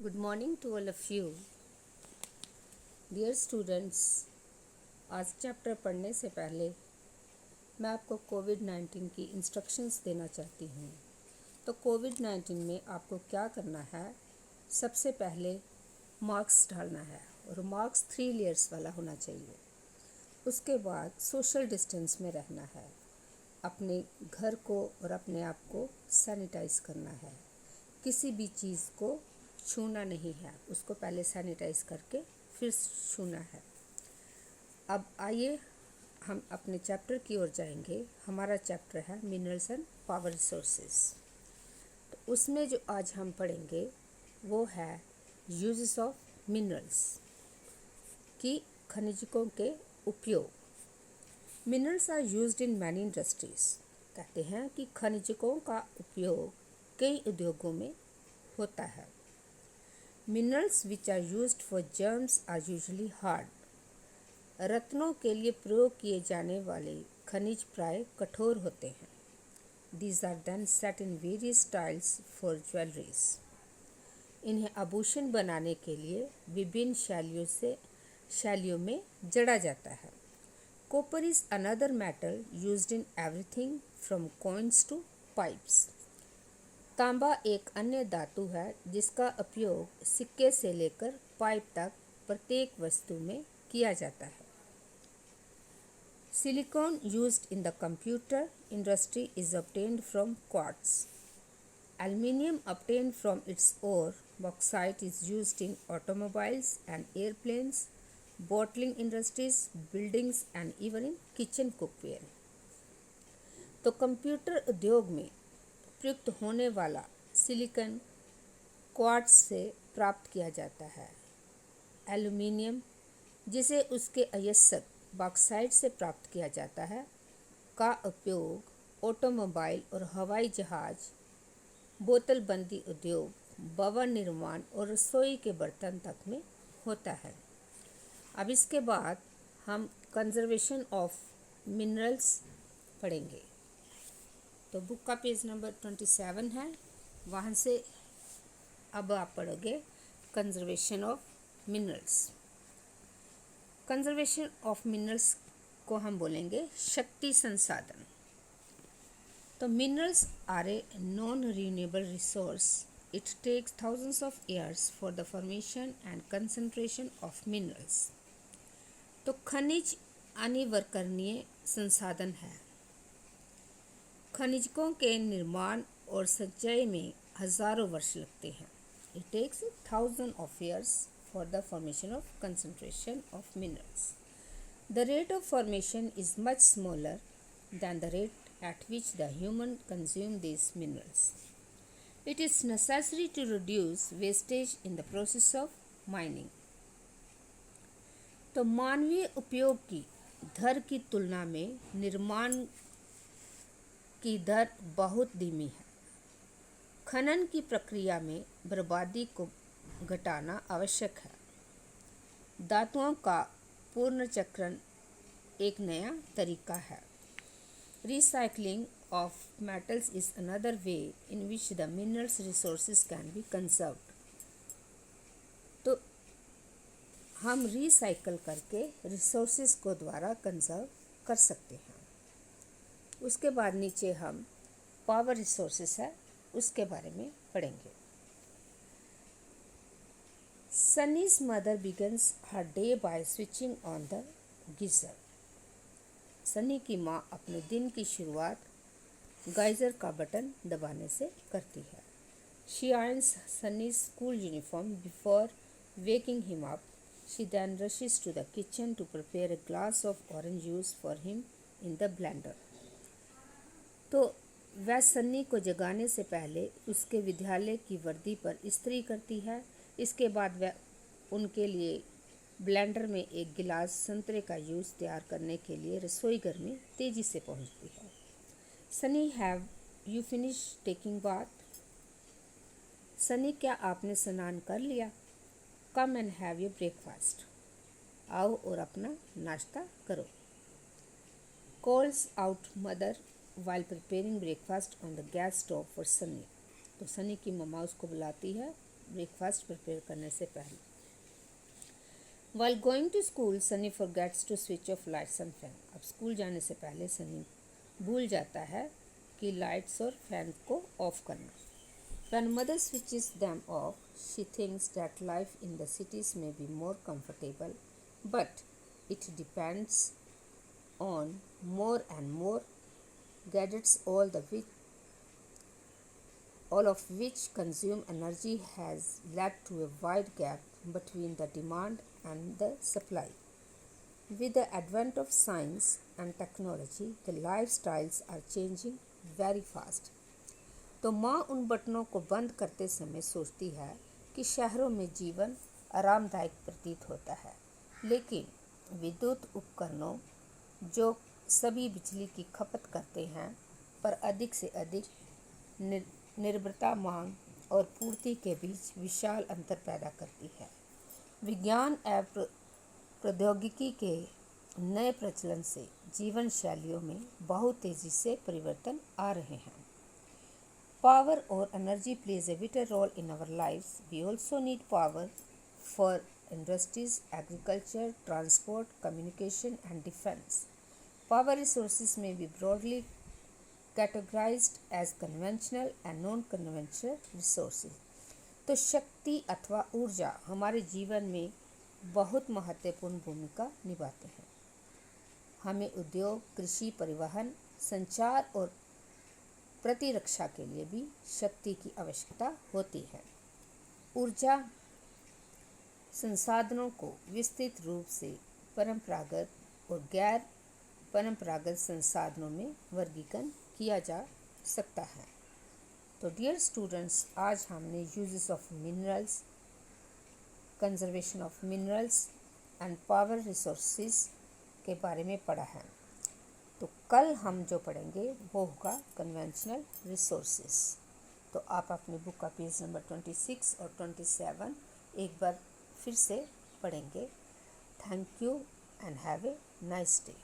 Good morning to all of you. Dear students, आज chapter पढ़ने से पहले मैं आपको कोविड-19 की इंस्ट्रक्शंस देना चाहती हूँ। तो कोविड-19 में आपको क्या करना है? सबसे पहले मास्क डालना है और मास्क 3 लेयर्स वाला होना चाहिए। उसके बाद सोशल डिस्टेंस में रहना है। अपने घर को और अपने आप को सैनिटाइज करना है। किसी भी चीज़ को छूना नहीं है, उसको पहले सैनिटाइज करके फिर छूना है। अब आइए हम अपने चैप्टर की ओर जाएंगे। हमारा चैप्टर है मिनरल्स एंड पावर रिसोर्सेज। तो उसमें जो आज हम पढ़ेंगे वो है यूजेस ऑफ मिनरल्स की खनिजों के उपयोग। Minerals are used in many industries. कहते हैं कि खनिजों का उपयोग कई उद्योगों में होता है। Minerals which are used for germs are usually hard. रत्नों के लिए प्रयोग किए जाने वाले खनिज प्राय कठोर होते हैं। These are then set in various styles for jewelries. इन्हें आभूषण बनाने के लिए विभिन्न शैलियों में जड़ा जाता है। Copper is another metal used in everything from coins to pipes. तांबा एक अन्य धातु है जिसका उपयोग सिक्के से लेकर पाइप तक प्रत्येक वस्तु में किया जाता है। Silicon used in the computer industry is obtained from quartz. Aluminium obtained from its ore bauxite is used in automobiles and airplanes, bottling industries, buildings and even in kitchen cookware. तो computer उद्योग में प्रयुक्त होने वाला silicon quartz से प्राप्त किया जाता है। एल्युमिनियम जिसे उसके अयस्क बॉक्साइट से प्राप्त किया जाता है का उपयोग ऑटोमोबाइल और हवाई जहाज, बोतलबंदी उद्योग, भवन निर्माण और रसोई के बर्तन तक में होता है। अब इसके बाद हम कंजर्वेशन ऑफ मिनरल्स पढ़ेंगे। तो बुक का पेज नंबर 27 है, वहाँ से अब आप पढ़ोगे conservation of minerals. Conservation of minerals को हम बोलेंगे शक्ति संसाधन। तो minerals are a non renewable resource. It takes thousands of years for the formation and concentration of minerals. तो खनिज अनिवर्करणीय संसाधन है। खनिजों के निर्माण और संचय में हजारों वर्ष लगते हैं। It takes 1000 of years for the formation of concentration of minerals. The rate of formation is much smaller than the rate at which the human consume these minerals. It is necessary to reduce wastage in the process of mining. तो मानवीय उपयोग की दर की तुलना में निर्माण की दर बहुत धीमी है। खनन की प्रक्रिया में बर्बादी को घटाना आवश्यक है। धातुओं का पुनर्चक्रण एक नया तरीका है। Recycling of metals is another way in which the minerals resources can be conserved. तो हम रिसाइकल करके रिसोर्सेज को द्वारा कंजर्व कर सकते हैं। उसके बाद नीचे हम पावर रिसोर्सेस है उसके बारे में पढ़ेंगे। Sunny's mother begins her day by switching on the geyser. Sunny की माँ अपने दिन की शुरुआत गीजर का बटन दबाने से करती है। She irons Sunny's school uniform before waking him up. She then rushes to the kitchen to prepare a glass of orange juice for him in the blender. तो वह सन्नी को जगाने से पहले उसके विद्यालय की वर्दी पर इस्त्री करती है। इसके बाद वह उनके लिए ब्लेंडर में एक गिलास संतरे का जूस तैयार करने के लिए रसोई घर में तेजी से पहुंचती है। Sunny, have you finish taking bath? Sunny, क्या आपने स्नान कर लिया? Come and have your breakfast. आओ और अपना नाश्ता करो। Calls out mother while preparing breakfast on the gas stove for Sunny. तो सनी की मम्मा उसको बुलाती है ब्रेकफास्ट प्रिपेयर करने से पहले। While going to school, Sunny forgets to switch off lights and fan. अब स्कूल जाने से पहले सनी भूल जाता है कि लाइट्स और फैन को ऑफ करना। When mother switches them off, she thinks that life in the cities may be more comfortable, but it depends on more and more gadgets, all of which consume energy, has led to a wide gap between the demand and the supply. With the advent of science and technology, the lifestyles are changing very fast. तो माँ उन बटनों को बंद करते समय सोचती है कि शहरों में जीवन आरामदायक प्रतीत होता है, लेकिन विद्युत उपकरणों जो सभी बिजली की खपत करते हैं पर अधिक से अधिक निर्भरता मांग और पूर्ति के बीच विशाल अंतर पैदा करती है। विज्ञान एवं प्रौद्योगिकी के नए प्रचलन से जीवन शैलियों में बहुत तेज़ी से परिवर्तन आ रहे हैं। Power or energy plays a vital role in our lives. We also need power for industries, agriculture, transport, communication, and defense. Power resources may be broadly categorized as conventional and non-conventional resources. तो शक्ति अथवा ऊर्जा हमारे जीवन में बहुत महत्वपूर्ण भूमिका निभाते हैं। हमें उद्योग, कृषि, परिवहन, संचार और प्रतिरक्षा के लिए भी शक्ति की आवश्यकता होती है। ऊर्जा संसाधनों को विस्तृत रूप से परंपरागत और गैर परंपरागत संसाधनों में वर्गीकरण किया जा सकता है। तो डियर स्टूडेंट्स, आज हमने uses of minerals, conservation of minerals and power resources के बारे में पढ़ा है। तो कल हम जो पढ़ेंगे वो होगा कन्वेंशनल रिसोर्सेज। तो आप अपनी बुक का पेज नंबर 26 और 27 एक बार फिर से पढ़ेंगे। Thank you and have a nice day.